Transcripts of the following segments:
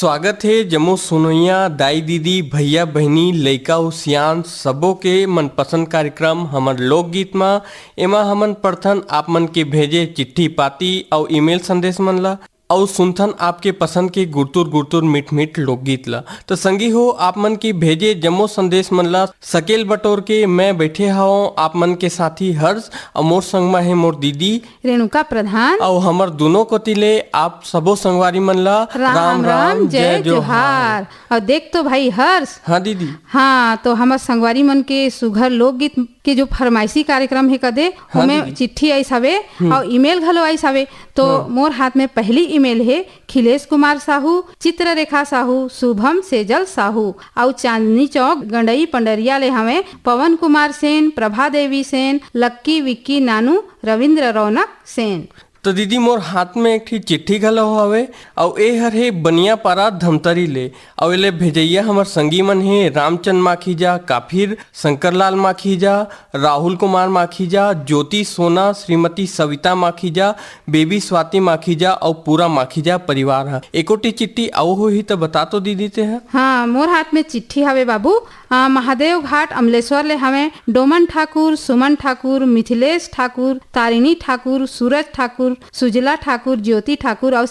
स्वागत है जमो सुनैया दाई दीदी भैया बहनी लइका उ सियान सबो के मनपसंद कार्यक्रम हमर लोकगीत में एमा हमन पढ़थन आप मन के भेजे चिट्ठी पाती और ईमेल संदेश मन ला और सुनथन आपके पसंद के गुरतुर गुरतुर मीठ मीठ लोकगीत ला। तो संगी हो आप मन की भेजे जम्मो संदेश मन ला सकेल बटोर के मैं बैठे हूँ आप मन के साथी हर्ष और मोर संग में है मोर दीदी रेणुका प्रधान और हमर दोनों को तिले आप सबो संगवारी मन ला राम राम जय जोहार। और देख तो भाई हर्ष। हाँ दीदी। हाँ तो हमर संगवारी मन के सुघर लोकगीत के जो फरमाइशी कार्यक्रम है कदे हमें चिट्ठी आई सावे और ईमेल घलो आई सावे। तो मोर हाथ में पहली ईमेल है खिलेश कुमार साहू, चित्ररेखा साहू, शुभम सेजल साहू और चांदनी चौक गंडई पंडरिया ले हमें पवन कुमार सेन, प्रभा देवी सेन, लक्की विक्की नानू, रविंद्र रौनक सेन। तो दीदी मोर हाथ में एक चिट्ठी घलो हवे और ए हर है बनिया पारा धमतरी ले और एले भेजैया हमर संगी मन है रामचंद माखीजा, काफिर शंकरलाल माखीजा, राहुल कुमार माखीजा, ज्योति सोना, श्रीमती सविता माखीजा, बेबी स्वाति माखीजा और पूरा माखीजा परिवार है। एकोटी चिट्ठी आओ हो ही तो बता तो दीदी ते है। हाँ मोर हाथ में चिट्ठी हवे बाबू। महादेव घाट अमलेश्वर ले हमें डोमन ठाकुर, सुमन ठाकुर, मिथिलेश ठाकुर, तारिणी ठाकुर, सूरज ठाकुर, सुजला ठाकुर, ज्योति ठाकुर और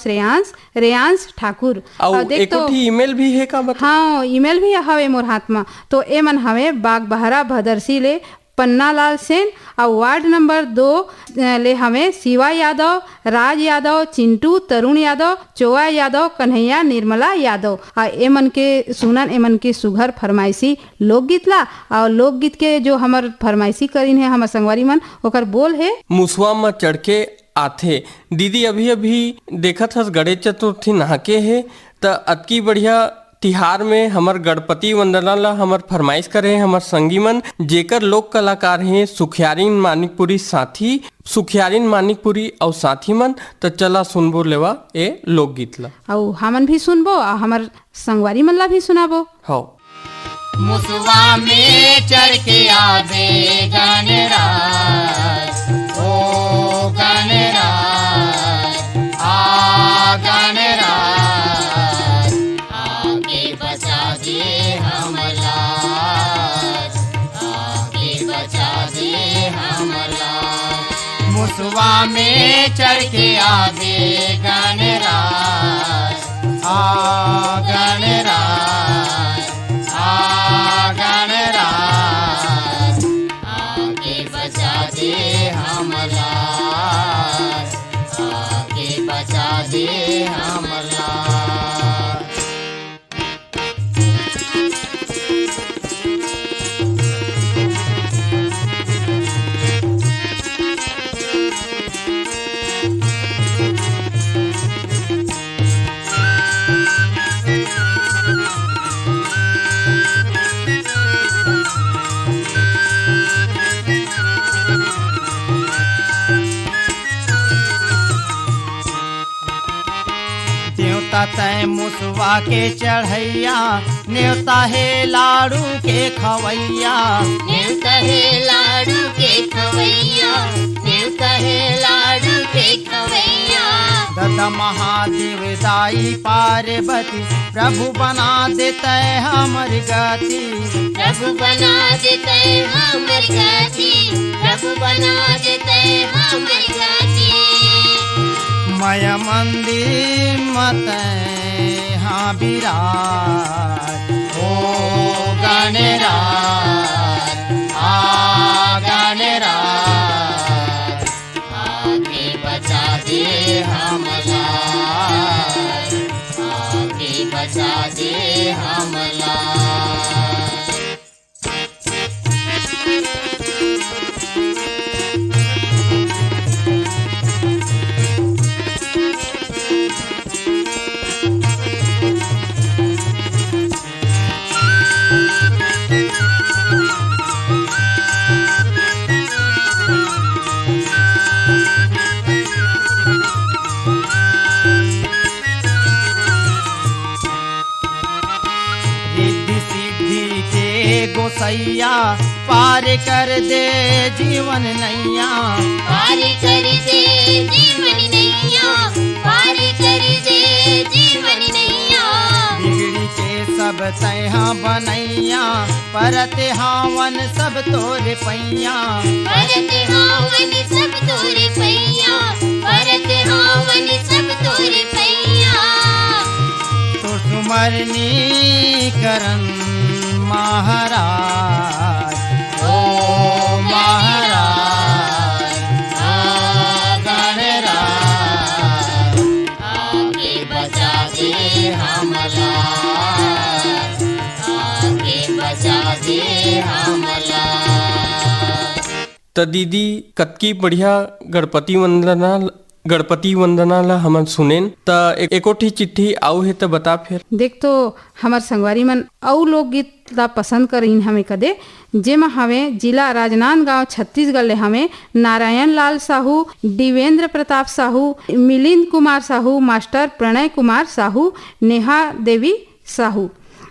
रेयांश ठाकुर। और एक ईमेल भी है का बता? हाँ ईमेल भी हवे मोर हाथ में। तो ए मन हवे बाग बहरा भदरसी ले पन्नालाल सेन और वार्ड नंबर 2 ले हमें शिवा यादव, राज यादव, चिंटू, तरुण यादव, चोआ यादव, कन्हैया, निर्मला यादव। और एमन के सुनन एमन के सुघर फरमाइशी लोकगीत ला और लोकगीत के जो हमर फरमाइशी करीन है हमर संगवारी मन ओकर बोल है मुसवा में चढ़ के आथे। दीदी अभी अभी देखत हस गणेश चतुर्थी नहाके है त अतकी बढ़िया तिहार में हमर गणपति वंदना ला हमर फरमाइश करे हमर संगी मन जेकर लोक कलाकार हैं सुखियारिन मानिकपुरी और साथी मन। तो चला सुनबो लेवा ए लोकगीत ला और हमन भी सुनबो और हमर संगवारी मन ला भी सुनाबो। हो मुसवा में चढ़ के आवे गणराज, ओ गणराज आ गणराज, आगे बचा दे हमला, आगे बचा दे हमला। मुसवा में चढ़ के आवे गणराज, आ गणराज गणराज, आगे बचा दे हमला, आगे बचा दे हमला। न्योता तय मुसवा के चढ़ैया, न्योता है लाड़ू के खवैया, न्योता है लाड़ू के खवैया, न्योता है लाड़ू के खवैया। दादा महादेव दाई पार्वती प्रभु बना देते हमर गति, प्रभु बना देते हमर गति, प्रभु बना देते हमर गति। माया मंदिर मत हाँ विराज, ओ गणराज आ गणराज, आगे बचा दे हमला, आगे बचा दे हमला। गोसैया पार कर दे जीवन नैया, पार कर दे जीवन नैया, पार कर दे जीवन नैया। सब तैहा बनैया परत हावन सब तोरे पैया परत हावन सब तोरे पैया परत हावन सब तोरे पैया तो सुमरनी करन महाराज ओ महाराज गणराज आगे बचा दे हमला आगे बचा दे हमला। त दीदी कतकी बढ़िया गणपति वंदना ला हमन सुनेन त एकोठी चिट्ठी आऊ है त बता फिर। देख तो हमार संगवारी मन अउ लोकगीत ला पसंद करीन हमें कदे जेमा हमें जिला राजनांदगांव छत्तीसगढ़ ले हमें नारायण लाल साहू, दिवेंद्र प्रताप साहू, मिलिंद कुमार साहू, मास्टर प्रणय कुमार साहू, नेहा देवी साहू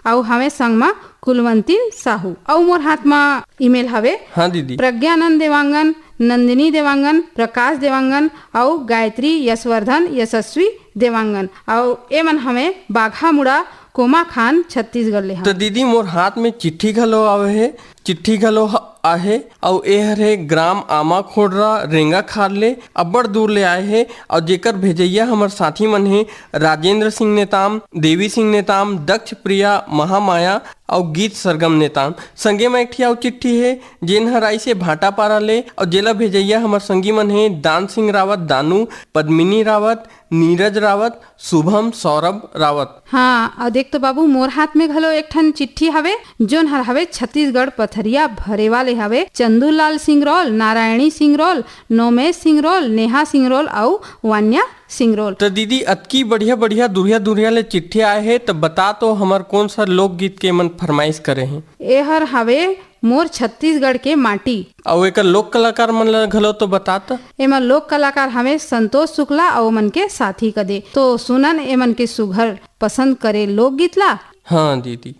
और हमें संग में कुलवंतीन साहू और मोर हाथ में ईमेल हवे। हाँ दीदी। प्रज्ञानंद देवांगन, नंदिनी देवांगन, प्रकाश देवांगन और गायत्री यशवर्धन यशस्वी देवांगन और एमन हमें बाघा मुड़ा कोमा खान छत्तीसगढ़ ले। तो दीदी मोर हाथ में चिट्ठी घलो आवे है, चिट्ठी घलो आहे और ए हरे ग्राम आमा खोडरा रेंगा खार ले अब्बड़ दूर ले आए है और जेकर भेजैया हमर साथी मन है राजेंद्र सिंह नेताम, देवी सिंह नेताम, दक्ष प्रिया, महामाया और गीत सरगम नेताम। संगे में एक ठी आउ चिट्ठी है जेन हराई से भाटापारा ले और जेला भेजैया हमर संगी मन है दान सिंह रावत, दानू, पद्मिनी रावत, नीरज रावत, शुभम सौरभ रावत। हाँ और देख तो बाबू मोर हाथ में घलो एक ठन चिट्ठी हवे जोन हर हवे छत्तीसगढ़ पथरिया भरे वाले हवे चंदूलाल सिंगरौल, नारायणी सिंगरौल, नोमेश सिंगरौल, नेहा सिंगरौल और वान्या सिंगरौल। तो दीदी अतकी बढ़िया बढ़िया दुरिया ले चिट्ठी आए है तो बता तो हमार कौन सा लोकगीत के मन फरमाइश करे हैं। ए हर हवे मोर छत्तीसगढ़ के माटी और एक लोक कलाकार मन ला घलो तो बताता। एमा लोक कलाकार हमें संतोष शुक्ला और मन के साथी कदे तो सुनन एमन के सुघर पसंद करे लोकगीत ला। हाँ दीदी।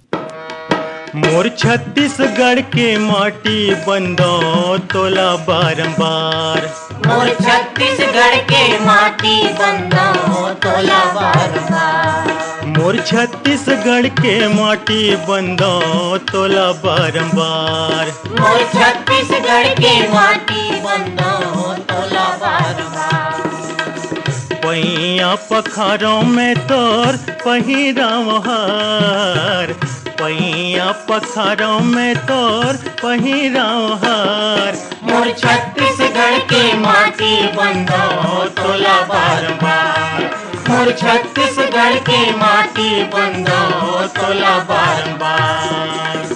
मोर छत्तीसगढ़ के माटी बंदो तोला बारंबार मोर छत्तीसगढ़ के माटी बंदो तोला बारंबार मोर छत्तीसगढ़ के माटी बंदो तोला बारंबार मोर छत्तीसगढ़ के माटी बंदो तोला बारंबार पैया पखारों में तोर पहिराव हार पैया पखारों में तोर पहिराव हार मोर छत्तीसगढ़ के माटी बंदो तोला बारंबार मोर छत्तीसगढ़ के माटी बंदो तोला बारंबार।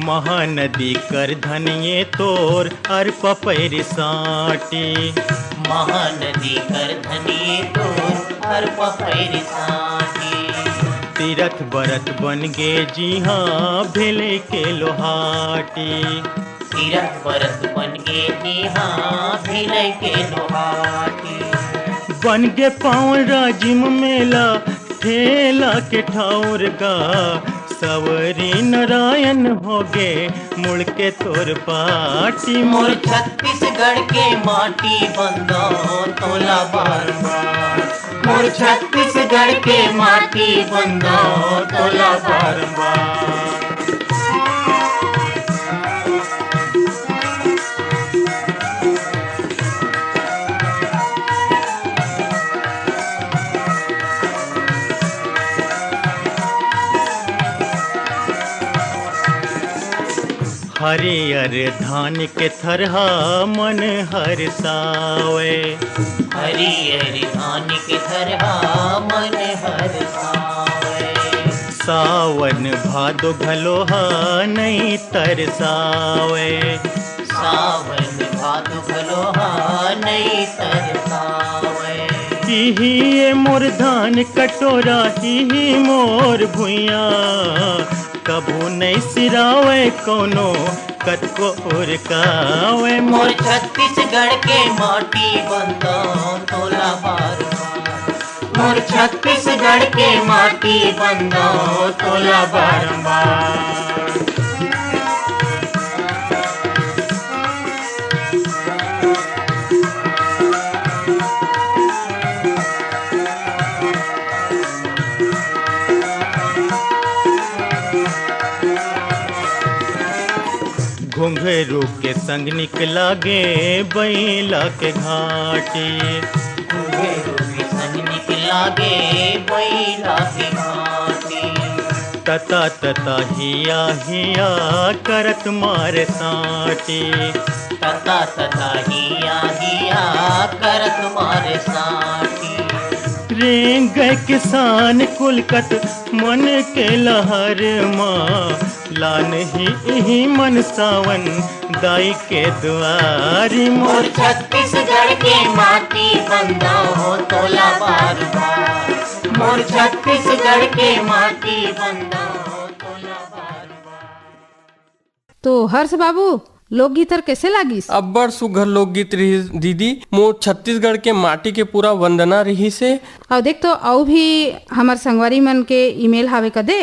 महानदी कर धनिये तोर अर्प पैर साटी महानदी कर धनिये तोर अर्प पैर साटी तीरथ बरत बन गे जी हाँ भेले के लोहाटी तीरथ बरत बन गे जी हाँ भेले के लोहाटी बन गे पावन राजिम मेला ठेला के ठाउर गा सवरी नारायण होगे मुड़ के तोर पाटी मोर छत्तीसगढ़ के माटी बंदो तोला बारंबार मोर छत्तीसगढ़ के माटी बंदो तोला बारंबार। हरियर धान के थरहा मन हर सावे हरियर धान के थरहा मन हर सावे सावन भादो घलोहा नहीं तरसावे सावन भादो घलोहा नहीं तरसावे ही मोर धान कटोरा ही मोर भुइया कभू नहीं सिरावे कोनो कतको उरकावे मोर छत्तीसगढ़ के माटी बंदो तोला बारंबार मोर छत्तीसगढ़ के माटी बंदो तोला बारंबार। घुंघरू के संग निकला गे बैला के घाटी। घुंघरू के संग निकला गे बैला के घाटी। तता तता हिया हिया करत मारे साटी। तता तता हिया हिया करत मारे साटी। रेंग गए किसान कुलकत मन के लहर माँ, लान ही मन सावन दाई के दुआरी। मोर छत्तीसगढ़ के माटी बंदो तोला बार बार। मोर छत्तीसगढ़ के माटी बंदो तोला बार बार। तो हर्ष बाबू लोकगीत हर कैसे लागिस? अब्बड़ सुघर लोकगीत रही दीदी। मोर छत्तीसगढ़ के माटी के पूरा वंदना रही से। और देख तो और भी हमार संगवारी मन के ईमेल हावे कदे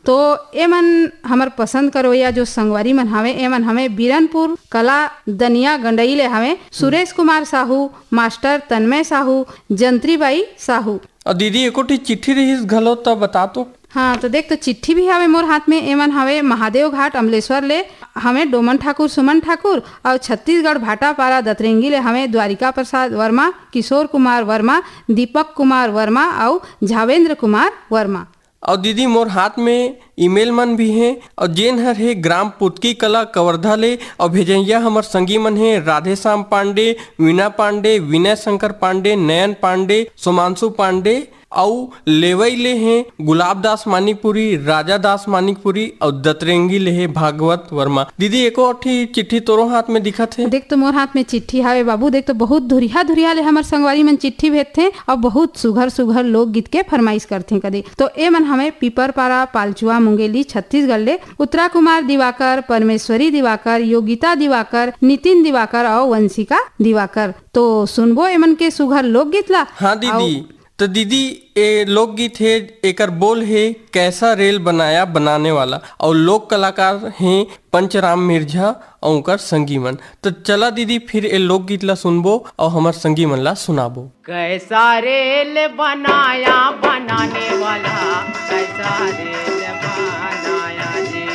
तो ए मन हमार पसंद करो या जो संगवारी मन हावे ए मन हमें बीरनपुर कला दनिया गंडई ले हावे सुरेश कुमार साहू, मास्टर तन्मय साहू, जंत्रीबाई साहू। और दीदी एकोठी चिट्ठी रही घलो तो बता तो। हाँ तो देख तो चिट्ठी भी हावे मोर हाथ में। एमन हावे महादेव घाट अमलेश्वर ले हमें डोमन ठाकुर, सुमन ठाकुर और छत्तीसगढ़ भाटापारा दतरेंगी ले हमें द्वारिका प्रसाद वर्मा, किशोर कुमार वर्मा, दीपक कुमार वर्मा और झावेंद्र कुमार वर्मा। और दीदी मोर हाथ में ईमेल मन भी हैं और जेन हर है ग्राम पुतकी कला कवर्धा ले। और भेजैया हमर संगी मन है राधे श्याम पांडे, वीना पांडे, विनय शंकर पांडे, नयन पांडे, सोमांशु पांडे और लेवई ले हैं गुलाब दास मानिकपुरी, राजा दास मानिकपुरी और दतरेंगी ले है भागवत वर्मा। दीदी एको अठी चिट्ठी तोरो हाथ में दिखत है। देख तो मोर हाथ में चिट्ठी हावे बाबू। देख तो बहुत धुरिया धुरिया ले हमार संगवारी मन चिट्ठी भेजथे और बहुत सुघर सुघर लोकगीत के फरमाइश करथे कदे। तो ए मन हमें पीपरपारा, पालचुआ, मुंगेली, छत्तीसगढ़ ले उत्तरा कुमार दिवाकर, परमेश्वरी दिवाकर, योगिता दिवाकर, नितिन दिवाकर और वंशिका दिवाकर। तो सुनबो एमन के सुघर लोकगीत ला। हाँ दीदी। तो दीदी ये लोकगीत है एकर बोल है कैसा रेल बनाया बनाने वाला और लोक कलाकार हैं पंचराम मिर्झा और उनकर संगी मन। तो चला दीदी फिर ये लोकगीत ला सुनबो और हमार संगी मन ला सुनाबो। कैसा रेल बनाया बनाने वाला, कैसा रेल बनाया जी।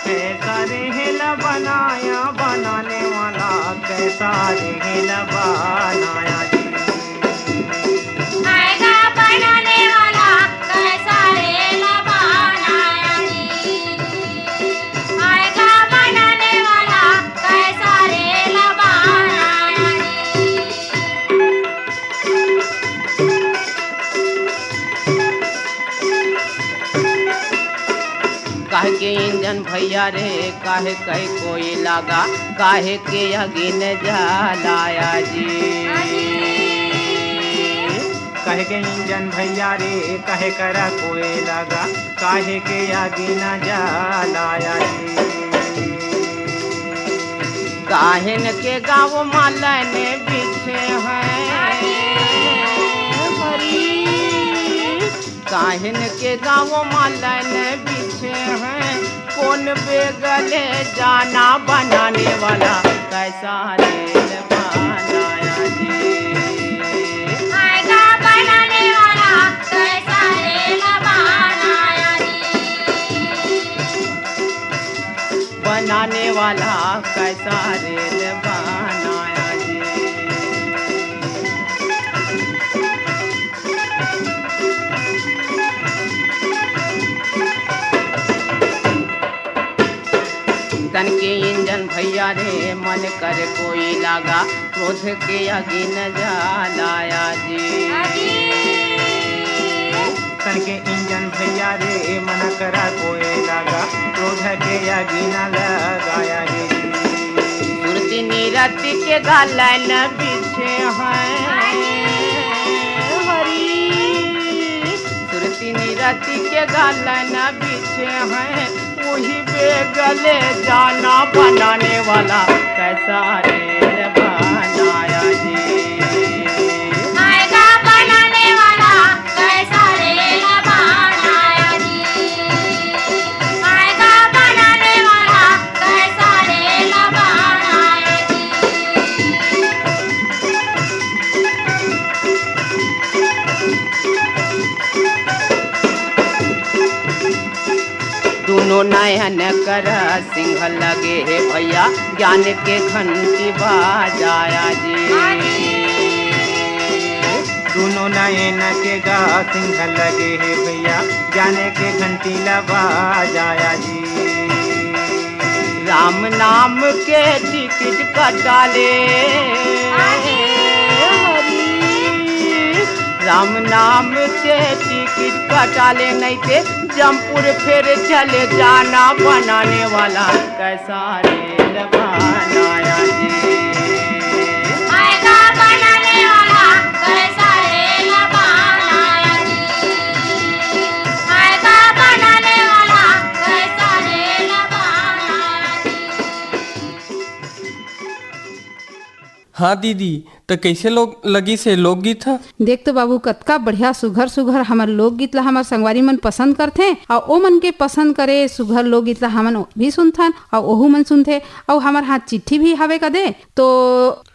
कैसा रेल बनाया बनाने वाला, कैसा रेल बनाया जी। काहे के इंजन भैया रे काहे कई कोई लगा, काहे के अगिन जलाया जी। काहे के इंजन भैया रे काहे करा कोई लगा, काहे के अगिन जलाया जी। काहेन के गाँव मालन बिछे हैं हरी, काहेन के गाँव मालन बिछे हैं, कौन बेगले जाना बनाने वाला, कैसा रेल बनाया जी। बनाने वाला कैसा रेल बनाया जी। बनाने वाला कैसा रेल बनाया जी। तन के इंजन भैया रे मन कर कोई लगा, क्रोध के अगिन जलाया जी। तन के इंजन भैया रे मन करा कोई लगा, क्रोध के अगिन लगाया जी। सुरती नीरति के गालन बिछे हैं हरी, सुरती नीरति के गालन बिछे हैं, वही बेगले जाना बनाने वाला, कैसा रेल बनाया जी। नयन कर सिंह लगे हे भैया ज्ञान के घंटी बजाया जी दोनों नयन के गा सिंह लगे हे भैया ज्ञान के घंटी बजाया जी राम नाम के टिकट कटाले राम नाम के टिकट कटाले नहीं थे जमपुर फिर चले जाना बनाने वाला कैसा रेल बनाया जी बनाने वाला कैसा रेल बनाया जी बनाने वाला कैसा रेल बनाया जी। हाँ दीदी, तो कैसे लोग लगी से लोकगीत है? देख तो बाबू कतका बढ़िया सुघर सुघर हमार लोकगीत ला हमार संगवारी मन पसंद करथे और ओ मन के पसंद करे सुघर लोकगीत ला हमन भी सुनथन और ओहू मन सुनथे और हमार हाथ चिट्ठी भी हवे कदे तो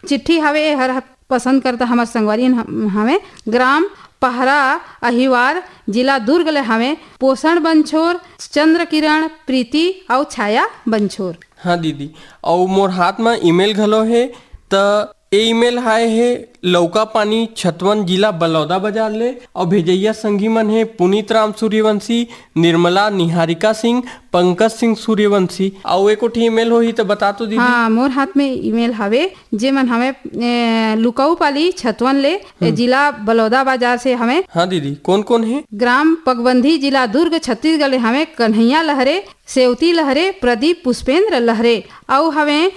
चिट्ठी हवे हर पसंद करता हमार संगवारी हमें ग्राम पहरा अहिवार जिला दुर्ग ले हमें पोषण बंछोर चंद्र किरण प्रीति और छाया बंछोर। हाँ दीदी, और मोर हाथ में ईमेल घलो है त ईमेल हाय है लौका पानी छतवन जिला बलौदा बाजार ले और भेजैया संगी मन है पुनीत राम सूर्यवंशी निर्मला निहारिका सिंह पंकज सिंह सूर्यवंशी और एको ठी ईमेल होही तो बता तो दीदी। हाँ मोर हाथ में ईमेल हवे जे मन हमें लुकाऊ पाली छतवन ले जिला बलौदा बाजार से हमें। हाँ दीदी, कौन कौन है? ग्राम पगबंधी जिला दुर्ग छत्तीसगढ़ ले हमें कन्हैया लहरे सेवती लहरे प्रदीप पुष्पेंद्र लहरे और हमें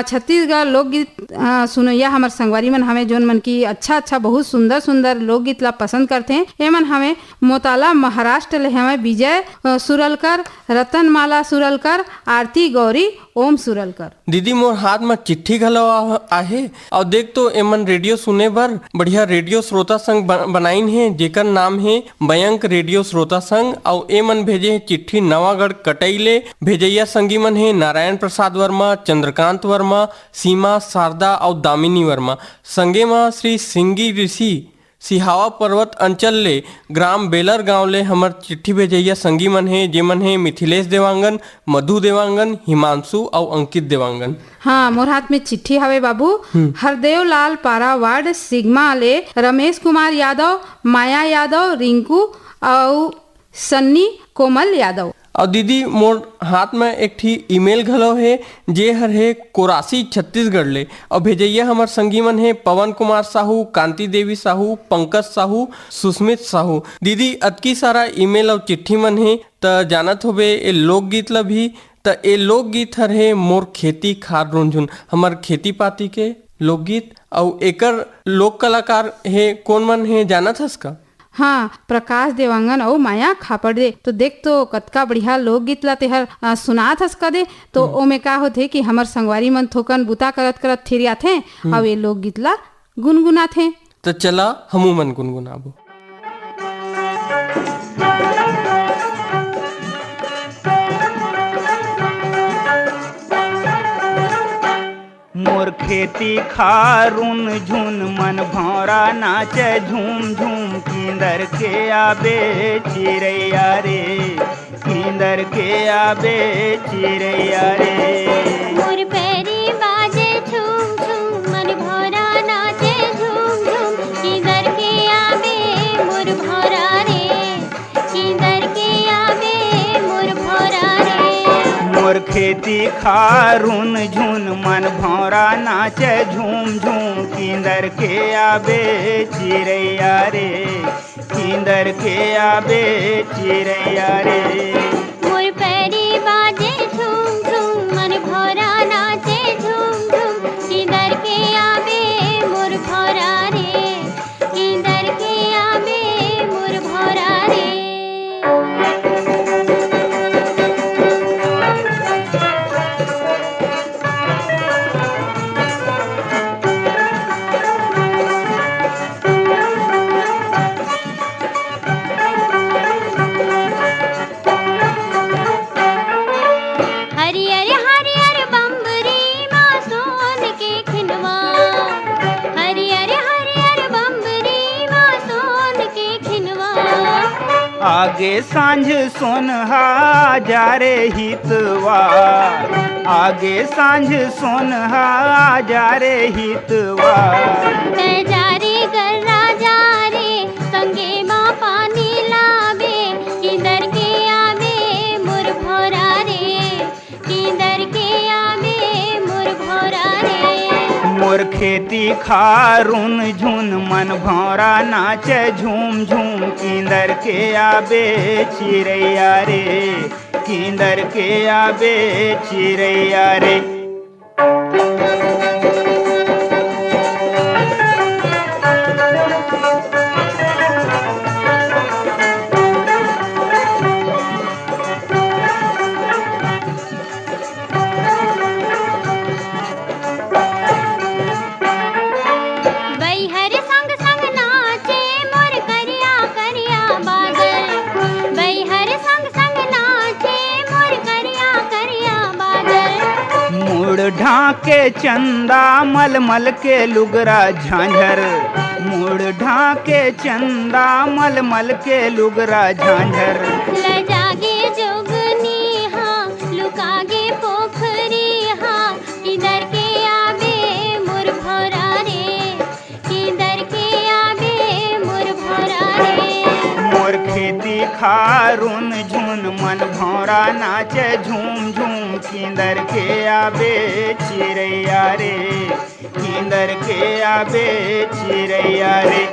छत्तीसगढ़ लोकगीत सुनैया हमार संगवारी मन हमें जोन मन की अच्छा अच्छा बहुत सुंदर सुंदर लोकगीत ला पसंद करते हैं एमन हमें मोताला महाराष्ट्र ले हमें विजय सुरलकर रतनमाला सुरलकर आरती गौरी ओम सुरलकर। दीदी मोर हाथ में चिट्ठी घलो आहे और देख तो एमन रेडियो सुने बर बढ़िया रेडियो श्रोता संघ बनाइन है जेकर नाम है मयंक रेडियो श्रोता संघ और एमन भेजे है चिट्ठी नवागढ़ कटैले भेजैया संगी मन है नारायण प्रसाद वर्मा चंद्रकांत वर्मा सीमा शारदा और दामिनी वर्मा संगे में श्री सिंगी ऋषि सिहावा पर्वत अंचल ले ग्राम बेलर गांव ले हमर चिट्ठी भेजैया संगी मन है जेमन है मिथिलेश देवांगन मधु देवांगन हिमांशु और अंकित देवांगन। हाँ मोर हाथ में चिट्ठी हवे बाबू हरदेव लाल पारा वार्ड सिग्मा ले रमेश कुमार यादव माया यादव रिंकू और सन्नी कोमल यादव। और दीदी मोर हाथ में एक ठी ईमेल घलो है जे हर है कोरासी छत्तीसगढ़ ले और भेजैया हमार संगी मन है पवन कुमार साहू कांति देवी साहू पंकज साहू सुस्मित साहू। दीदी अतकी सारा ईमेल और चिट्ठी मन है त जानत होबे ए लोकगीत ला भी त ए लोकगीत हर है मोर खेती खार रुंझुन हमार खेती पाती के लोकगीत और एकर लोक कलाकार है कौन मन है जानत हस का? हाँ प्रकाश देवांगन और माया खापड़ दे तो देख तो कतका बढ़िया लोकगीत ला तेहर सुनात हस का दे तो ओमे का होथे कि हमर संगवारी मन थोकन बुता करत करत थिरियात हैं और ये लोकगीत ला गुनगुनात हैं। तो चला हमू मन गुनगुनाबो। मोर खेती खारून झुन मन भौरा नाचे झूम झूम किंदर के आबे चिरैया रे किंदर के आबे चिरैया रे मोर पैरी बाजे झूम झूम मन भौरा नाचे झूम झूम किधर के आवे मोर भौरा रे किधर के आवे मोर भौरा रे मोर खेती खारून झुन मन भौरा नाचे झूम झूम किंदर के आबे चिरैया रे किंदर के आबे चिरैया रे मोर पैरी बाजे झूम झूम मन भौरा नाचे झूम झूम किधर के आवे मोर भौरा रे किधर के आवे मोर भौरा रे। आगे सांझ सोनहा जा रे हितवा, आगे सांझ सोनहा जा रे हितवा। जा रे गर्रा जा रे संगे माँ पानी लावे, किधर के आवे मोर भौरा रे, किधर के आवे मोर भौरा रे। मोर खेती खारून झुन मन भौरा नाचे झूम झूम, किंदर के आबे चिड़ैया रे, किंदर के आबे चिड़ैया रे। बैहर संग संग नाचे मोर करिया करिया बादल, बैहर संग संग नाचे मोर करिया करिया बादल। मुड़ ढाके चंदा मलमल के लुगरा झांझर, मुड़ ढाके चंदा मलमल के लुगरा झांझर। लजागे जोगनी हाँ लुकागे पोखरी हाँ, किधर के आवे मोर भौरा रे, किधर के आवे मोर भौरा रे। मोर खेती खारून झुन मन भौरा नाचे झूम झूम, किंदर के आबे चिड़ैया रे, किंदर के आबे चिड़ैया रे।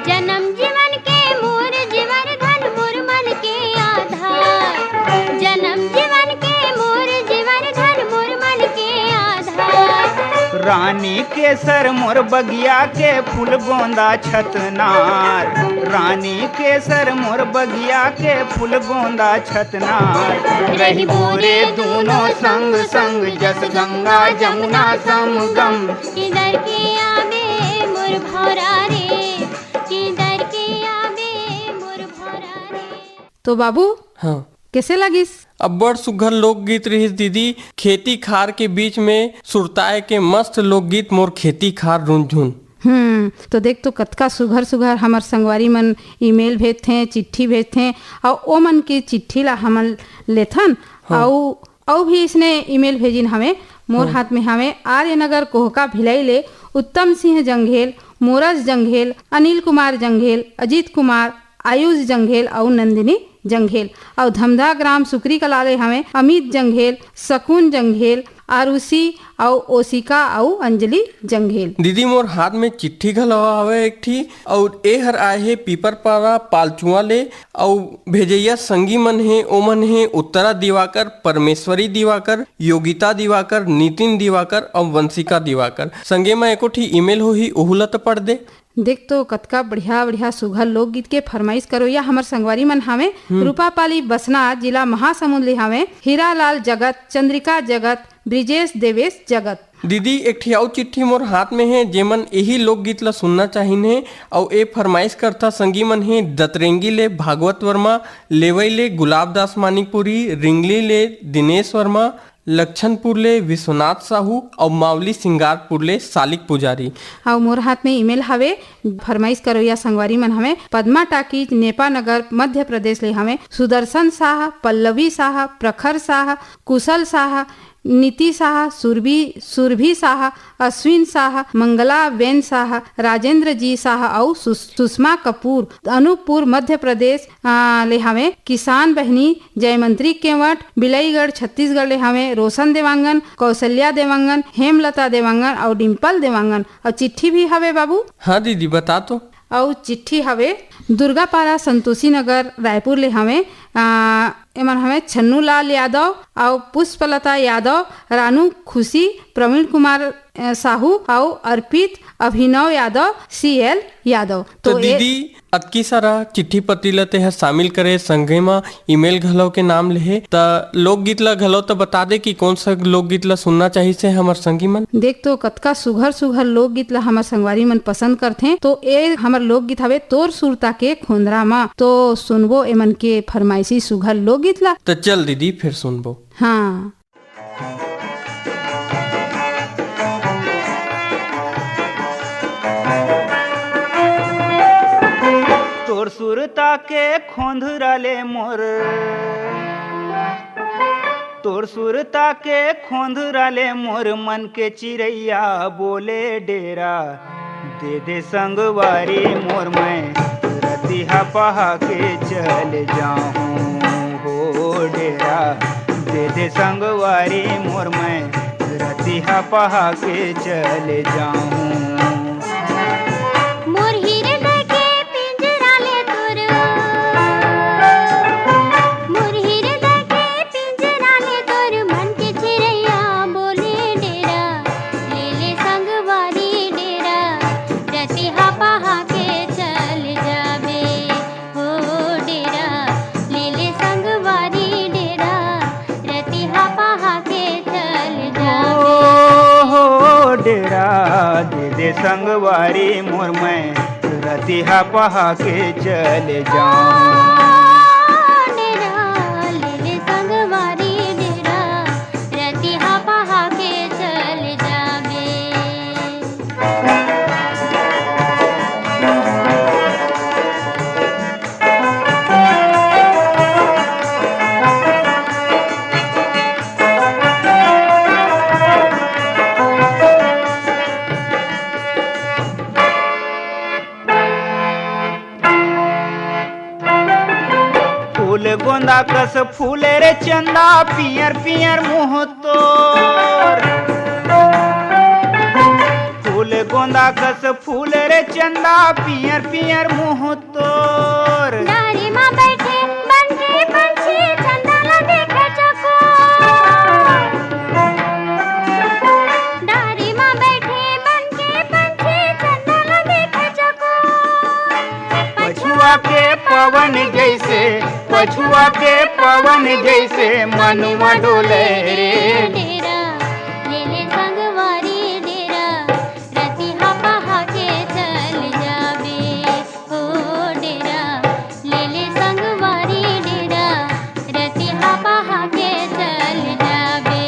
जन्म जीवन के मोर जीवन धन मोर मन के आधार, जन्म जीवन के मोर जीवन धन मोर मन के आधार। रानी केसर मोर बगिया के फूल गोंदा छतनार, रानी केसर मोर बगिया के फूल गोंदा छतनार। रही बोरे दोनों संग संग, जस गंगा जमुना समगम। किधर के आवे मोर भौरा रे, किधर के आवे मोर भौरा रे। तो बाबू हाँ कैसे लगिस? अब बड़ सुघर लोकगीत रहिस दीदी। खेती खार के बीच में सुरताए के मस्त लोकगीत मोर खेती खार रुनझुन। तो देख तो कतका सुघर सुघर हमार संगवारी मन ईमेल भेजथे, चिट्ठी भेजथे, और ओ मन की चिट्ठी ला हमन लेथन। औ भी इसने ईमेल भेजिन हमें। मोर हाथ में हमें आर्यनगर कोहका भिलाई ले उत्तम सिंह जंघेल, मोरस जंघेल, अनिल कुमार जंघेल, अजीत कुमार, आयुष जंघेल और नंदिनी जंघेल, और धमधा ग्राम सुकरी कलाले हमें अमित जंघेल, सकून जंघेल, आरुषि और ओसिका और अंजलि जंघेल। दीदी मोर हाथ में चिट्ठी घलवा हवे एक ठी, और ए हर आए हे पीपरपारा पालचुआ ले, और भेजैया संगी मन हे ओमन हे उत्तरा दिवाकर, परमेश्वरी दिवाकर, योगिता दिवाकर, नितिन दिवाकर और वंशिका दिवाकर। संगे में एको ठी ईमेल होही ओहुला तो पढ़ दे। देख तो कतका बढ़िया बढ़िया सुघर लोकगीत के फरमाइश करो या हमार संगवारी मन हमें। रूपापाली बसना जिला महासमुंद ले हमें हीरालाल जगत, चंद्रिका जगत, ब्रिजेश देवेश जगत। दीदी एक ठी और चिट्ठी मोर हाथ में है जेमन यही लोकगीत ला सुनना चाहिन है, और ए फरमाइश करता संगी मन है दतरेंगी ले भागवत वर्मा, लेवई ले गुलाब दास मानिकपुरी, रिंगली ले दिनेश वर्मा, लक्षणपुर ले विश्वनाथ साहू और मावली सिंगारपुर ले सालिक पुजारी। और मोर हाथ में ईमेल हवे फरमाइश करो या संगवारी मन हमें पद्मा टाकीज नेपा नगर मध्य प्रदेश ले हमें सुदर्शन शाह, पल्लवी शाह, प्रखर शाह, कुशल शाह, नीति शाह, सुरभि शाह, अश्विन शाह, मंगला बेन शाह, राजेंद्र जी शाह और सुषमा कपूर अनूपपुर मध्य प्रदेश ले हमें किसान बहनी जयमंत्री केवट, बिलईगढ़ छत्तीसगढ़ ले हमें रोशन देवांगन, कौशल्या देवांगन, हेमलता देवांगन और डिम्पल देवांगन। और चिट्ठी भी हवे बाबू। हाँ दीदी बता तो। और चिट्ठी हवे दुर्गापारा संतोषी नगर रायपुर ले हमें एमन हमें छन्नू लाल यादव और पुष्पलता यादव, रानू खुशी, प्रवीण कुमार साहू और अर्पित अभिनव यादव, CL यादव। तो दीदी अतकी सारा चिट्ठी पत्री ला तेहर शामिल करे संगे में ईमेल घलो के नाम लेहे त लोकगीत ला घलो तो बता दे कि कौन सा लोकगीत ला सुनना चाहिए से हमर संगी मन। देख तो कतका सुघर सुघर लोकगीत ला हमर संगवारी मन पसंद करथे, तो ए हमर लोकगीत हवे तोर सुरता के खोंदरा मा। तो सुनबो एमन के फरमाइशी सुघर लोकगीत ला। तो चल दीदी फिर सुनबो। हाँ तोर सुरता के खोंधराले मोर, तोर सुरता के खोंधराले मोर, मन के चिड़ैया बोले डेरा दे दे संगवारी मोर, मैं रतिहा पहा के चल जाऊं हो डेरा दे दे संगवारी मोर, मैं रतिहा पहा के चल जाऊं। दे दे संगवारी मोर, मैं रतिहा पहा के चल जाऊं। गोंदा कस फूले रे चंदा, पियर पियर मुँह तोर, फूल गोंदा कस फूले रे चंदा, पियर पियर मुँह तोर। डारी माँ बैठे बनके पंछी, चंदा ला देखे चकोर, डारी माँ बैठे बनके पंछी, चंदा ला देखे चकोर। पछुआ के पवन जैसे, पछुआ के पवन जैसे, मनुआ डोले रे डेरा ले ले संगवारी डेरा, रतिहा पहा के चल जाबे हो डेरा ले ले संगवारी डेरा, रतिहा पहा के चल जाबे।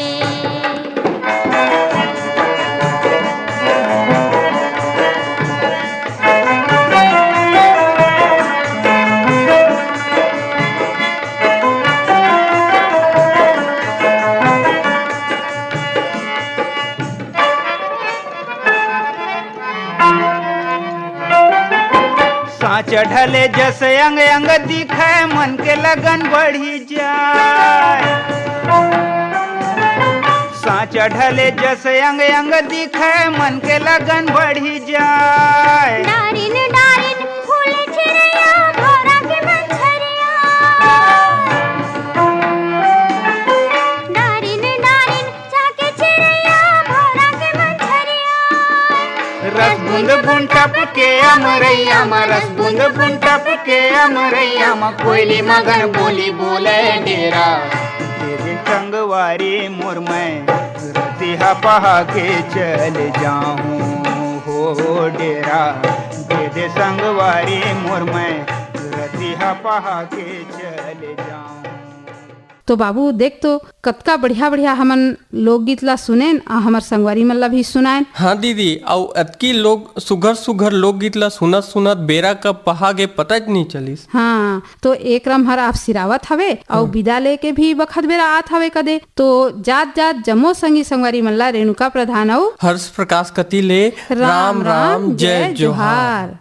चढ़ले जस अंग अंग दिखे, मन के लगन बढ़ी जाए। सांच चढ़ले जस अंग अंग दिखे, मन के लगन बढ़ी जाए। डारिन डारिन फूल चिड़ैया, भौरा के मंझरिया, डारिन डारिन जाके चिड़ैया, भौरा के मंझरिया। रस बूंद बूंद टपके अमरैया मा, रस बूंद बूंद टपके अमरैया मा, कोयली मगन बोली बोले डेरा दे दे संगवारी मोर, मैं रतिहा पहा के चल जाऊं हो डेरा दे दे संगवारी मोर, मैं रतिहा पहा के चल जाऊं। तो बाबू देख तो कतका बढ़िया बढ़िया हमन लोकगीत ला सुनेन आ हमर संगवारी मन ला भी सुनाएन। हाँ दीदी, और अतकी लोग सुघर सुघर लोकगीत ला सुनत सुनत बेरा कब पहा गे पता ही नहीं चलिस। हाँ तो एक रम हर आप सिरावत हवे और विदा लेके भी बखत बेरा आत हवे कदे। तो जात जात जम्मो संगी संगवारी मन ला रेणुका प्रधान और हर्ष प्रकाश कति ले राम राम जय जोहार।